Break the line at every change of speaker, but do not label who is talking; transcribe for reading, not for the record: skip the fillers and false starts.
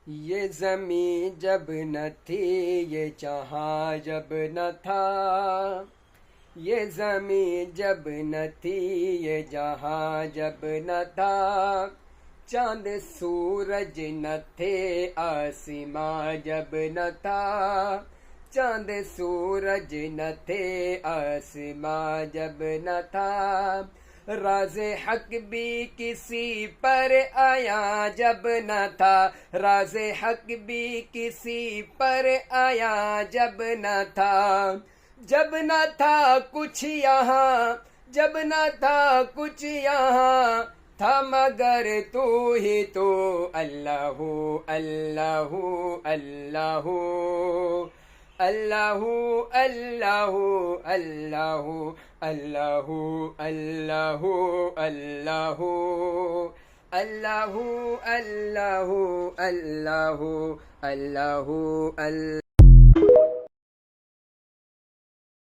یہ زمین جب نہ تھی یہ جہاں جب نہ تھا، یہ زمین جب نہ تھی یہ جہاں جب نہ تھا، چاند سورج نہ تھے آسماں جب نہ تھا، چاند سورج نہ تھے آسماں جب نہ تھا، راز حق بھی کسی پر آیا جب نہ تھا، راز حق بھی کسی پر آیا جب نہ تھا، جب نہ تھا کچھ یہاں، جب نہ تھا کچھ یہاں تھا مگر تو ہی تو، اللہ اللہ اللہ اللہ اللہ اللہ اللہ اللہ اللہ اللہ اللہ اللہ اللہ اللہ